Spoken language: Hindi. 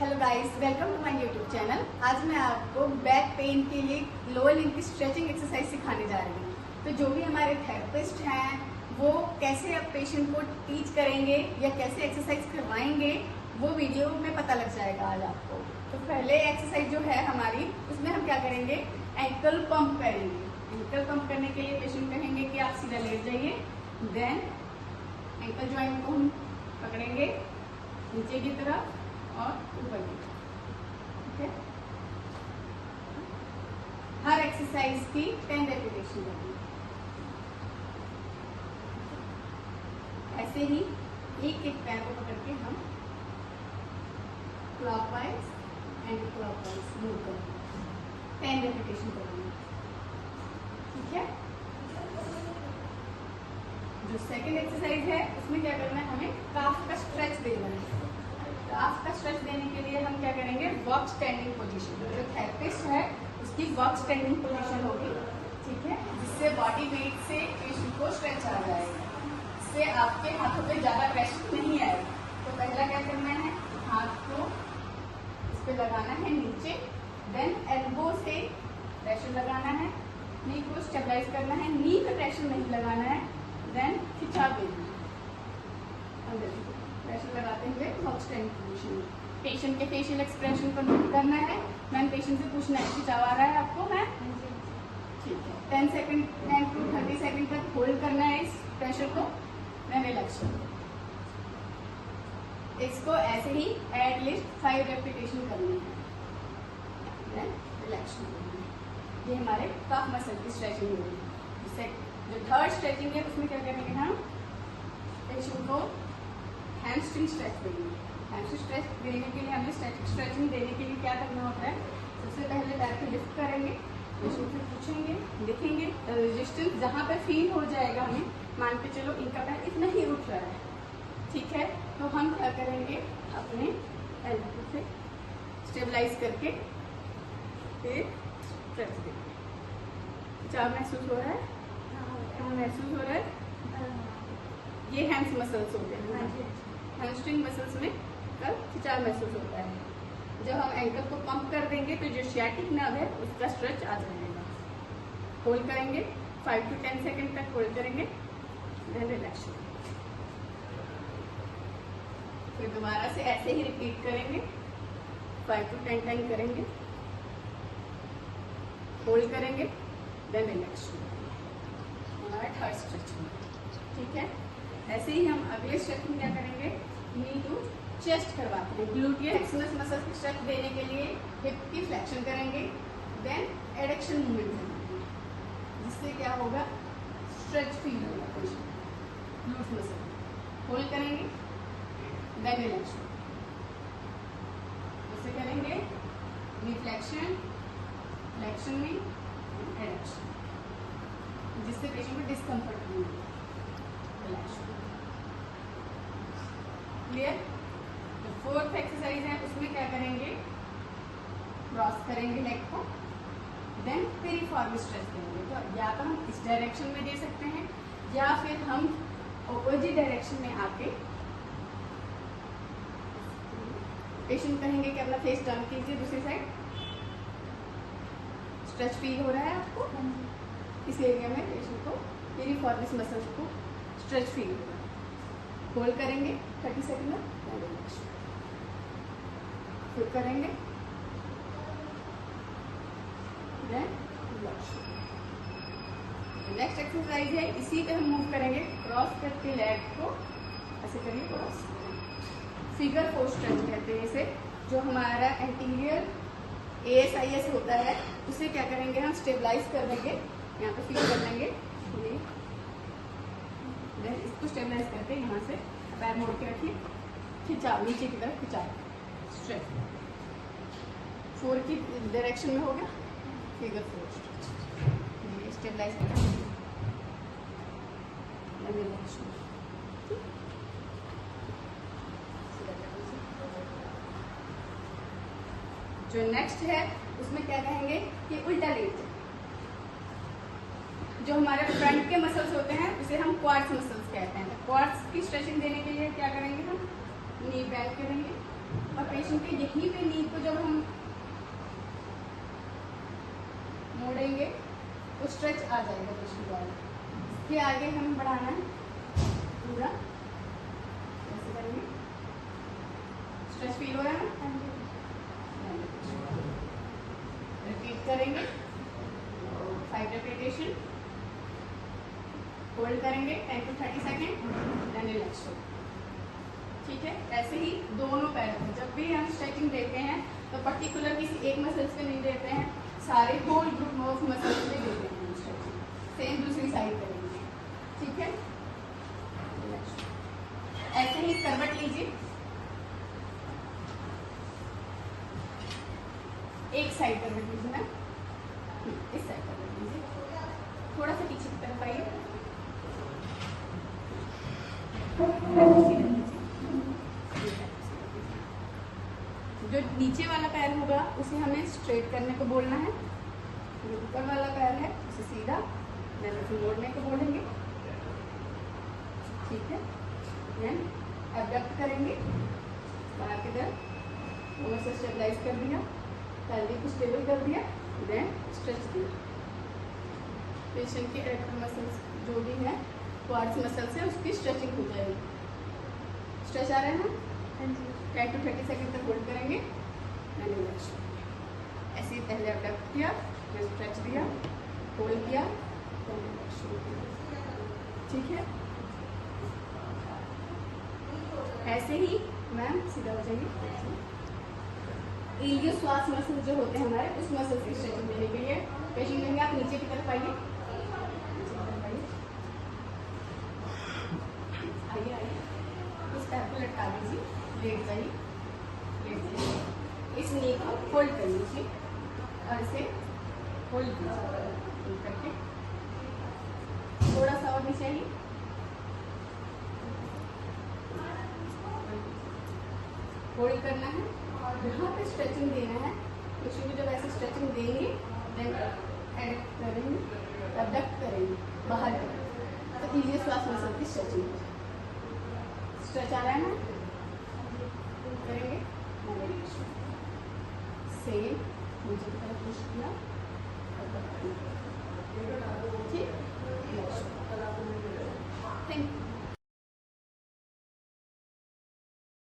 Hello guys, welcome to my YouTube channel. आज मैं आपको बैक पेन के लिए लोअर लिम्ब की स्ट्रेचिंग एक्सरसाइज सिखाने जा रही हूँ। तो जो भी हमारे थेरेपिस्ट हैं वो कैसे अब पेशेंट को टीच करेंगे या कैसे एक्सरसाइज करवाएंगे वो वीडियो में पता लग जाएगा आज आपको। तो पहले एक्सरसाइज जो है हमारी, उसमें हम क्या करेंगे, एंकल पंप करेंगे। एंकल पंप करने के लिए पेशेंट कहेंगे कि आप सीधा लेट जाइए, देन एंकल जॉइंट को हम पकड़ेंगे नीचे की तरफ और ऊपर की, ठीक है। हर एक्सरसाइज की 10 रेपिटेशन करनी। ऐसे ही एक एक पैर को पकड़ के हम क्लॉकवाइज एंड क्लॉकवाइज मूव करेंगे, 10 रेपिटेशन करेंगे, ठीक है। जो सेकंड एक्सरसाइज है उसमें क्या करना है, हमें काफ का स्ट्रेच देना है। काफ का स्ट्रेच देने के लिए हम क्या करेंगे, बॉक्स स्टैंडिंग पोजीशन। जो थेरेपिस्ट है उसकी बॉक्स स्टैंडिंग पोजीशन होगी, ठीक है, जिससे बॉडी वेट से पेशेंट को स्ट्रेच आ जाएगा, इससे आपके हाथों पे ज्यादा प्रेशर नहीं आएगा। तो पहला क्या करना है, हाथ को इस पे लगाना है नीचे, देन एल्बो से प्रेशर लगाना है, नी को स्टेबलाइज करना है, नी पे प्रेशर नहीं लगाना है, देन खिंचा देना है, प्रेशर लगाते हुए बॉक्स स्टैंडिंग पोजीशन। पेशेंट के फेशियल एक्सप्रेशन को नोट करना है। मैम पेशेंट से पूछना है खिंचाव आ रहा है आपको, है ठीक है। 10 सेकंड 10 to 30 सेकंड तक होल्ड करना है इस प्रेशर को, देन रिलैक्शन। इसको ऐसे ही एटलीस्ट 5 रेपिटेशन करनी है, देन रिलैक्शन। ये हमारे काफ मसल की स्ट्रेचिंग होगी। जो थर्ड स्ट्रेचिंग है उसमें क्या करेंगे, हम पेशेंट को हैमस्ट्रिंग स्ट्रेच देंगे। हैमस्ट्रिंग स्ट्रेच देने के लिए हमें स्ट्रेचिंग देने के लिए क्या करना होता है, सबसे पहले पैर को लिफ्ट करेंगे, पेशेंट से पूछेंगे, देखेंगे रेजिस्टेंस जहाँ पे फील हो जाएगा, हमें मान के चलो इनका पैर इतना ही उठ रहा है, ठीक है, तो हम क्या करेंगे, अपने एल्बो से स्टेबलाइज करके फिर स्ट्रेच देंगे। क्या महसूस हो रहा है, महसूस हो रहा है, ये हैम्स मसल्स होते हैं। हैमस्ट्रिंग मसल्स में कब खिंचाव महसूस होता है। जब हम एंकल को पंप कर देंगे तो जो सियाटिक नर्व है उसका स्ट्रेच आ जाएगा। होल्ड करेंगे 5 to 10 सेकंड तक होल्ड करेंगे, देन रिलैक्शन। फिर दोबारा से ऐसे ही रिपीट करेंगे, 5 to 10 टाइम करेंगे, होल्ड करेंगे, देन रिलैक्शन। हमारा थर्ड स्ट्रेचिंग, ठीक है। ऐसे ही हम अगले स्ट्रेच में क्या करेंगे, नी टू चेस्ट करवाते हैं। ग्लूटियल मैक्सिमस मसल की स्ट्रेच देने के लिए हिप की फ्लेक्शन करेंगे, देन एडक्शन मूवमेंट करेंगे, जिससे क्या होगा, स्ट्रेच फील होगा पेशेंट ग्लूट मसल। होल्ड करेंगे, देन रिलैक्शन। जैसे करेंगे नी फ्लेक्शन, फ्लेक्शन में एडक्शन, जिससे पेशेंट को डिस्कम्फर्ट नहीं होगा। क्लियर। जो फोर्थ एक्सरसाइज है उसमें क्या करेंगे, क्रॉस करेंगे लेग को, देन पिरिफॉर्म स्ट्रेच देंगे। तो या तो हम इस डायरेक्शन में दे सकते हैं या फिर हम ऑपोजिट डायरेक्शन में आके पेशेंट कहेंगे कि अपना फेस टर्न कीजिए दूसरी साइड। स्ट्रेच फील हो रहा है आपको, इस एरिया में पेशेंट को पिरिफॉर्मिस मसल्स को स्ट्रेच फील होगा। होल्ड करेंगे 30 सेकंड में, फिर करेंगे, नेक्स्ट एक्सरसाइज है, इसी पे हम मूव करेंगे, क्रॉस करके लेग को ऐसे करेंगे, क्रॉस फिगर 4 स्ट्रेच कहते हैं इसे। जो हमारा एंटीरियर ASIS होता है उसे क्या करेंगे, हम स्टेबलाइज कर देंगे, यहाँ पे फील कर लेंगे, इसको स्टेबलाइज करके यहाँ से पैर मोड़ के रखिए, खिंचाव नीचे की तरफ, खिंचाव स्ट्रेच 4 की डायरेक्शन में होगा, फिगर 4 स्ट्रेच। ये स्टेबलाइज करके जो नेक्स्ट है उसमें क्या कहेंगे कि उल्टा लेट जाए। जो हमारे फ्रंट के मसल्स होते हैं उसे हम क्वाड्स मसल्स कहते हैं। तो क्वाड्स की स्ट्रेचिंग देने के लिए क्या करेंगे, हम नी बेंड करेंगे, और पेशेंट के यहीं पे नी को जब हम मोड़ेंगे तो स्ट्रेच आ जाएगा पेशेंट द्वारा। इसके आगे हमें बढ़ाना है पूरा, ऐसे करेंगे। स्ट्रेच फील हो रहा है ना? रिपीट करेंगे 5 रेपिटेशन, होल्ड करेंगे 10 to 30 सेकेंड, देन रिलैक्स हो। ठीक है, ऐसे ही दोनों पैर में जब भी हम स्ट्रेचिंग देते हैं तो पर्टिकुलर किसी एक मसल्स पे नहीं देते हैं, सारे होल ग्रुप ऑफ मसल्स पे देते हैं स्ट्रेचिंग। सेम दूसरी साइड करेंगे। ठीक है, ऐसे ही करवट लीजिए, एक साइड करवट लीजिए ना, इस साइड करवट लीजिए, थोड़ा सा पीछे की तरफ आइए, जो नीचे वाला पैर होगा उसे हमें स्ट्रेट करने को बोलना है, जो ऊपर वाला पैर है उसे सीधा मोड़ने को बोलेंगे। ठीक है, देन एब्डक्ट करेंगे, बाहर की तरफ दोनों से स्टेबलाइज कर दिया, पैल्विक को स्टेबल कर दिया, देन स्ट्रेच दिया। पेशेंट के एरेक्टर मसल्स जो भी है, क्वाड्स मसल्स है, उसकी स्ट्रेचिंग हो जाएगी। स्ट्रेच आ रहा है ना? 10 to 30 सेकेंड तक होल्ड करेंगे, ऐसे ही पहले एब्डक्ट किया, फिर स्ट्रेच दिया, होल्ड किया, ठीक है। ऐसे ही मैम सीधा हो जाएंगे। इलियो श्वास मसल जो होते हैं हमारे, उस मसल की स्ट्रेचिंग देने के लिए पेशेंट कहेंगे आप नीचे की तरफ आइए, आइए आइए, इस पैर को लटका दीजिए, लेट जाइए, इस नी को होल्ड कर लीजिए और इसे होल्ड करके थोड़ा सा और नीचे आइए, होल्ड करना है, यहाँ पे स्ट्रेचिंग देना है। पेशेंट को जब ऐसे स्ट्रेचिंग देंगे, देन एडक्ट करेंगे, एबडक्ट करेंगे बाहर तो इलियो श्वास मसल की स्ट्रेचिंग। स्ट्रेच आ रहा है ना? करेंगे सेम नीचे की तरफ पुश किया, ठीक, थैंक यू।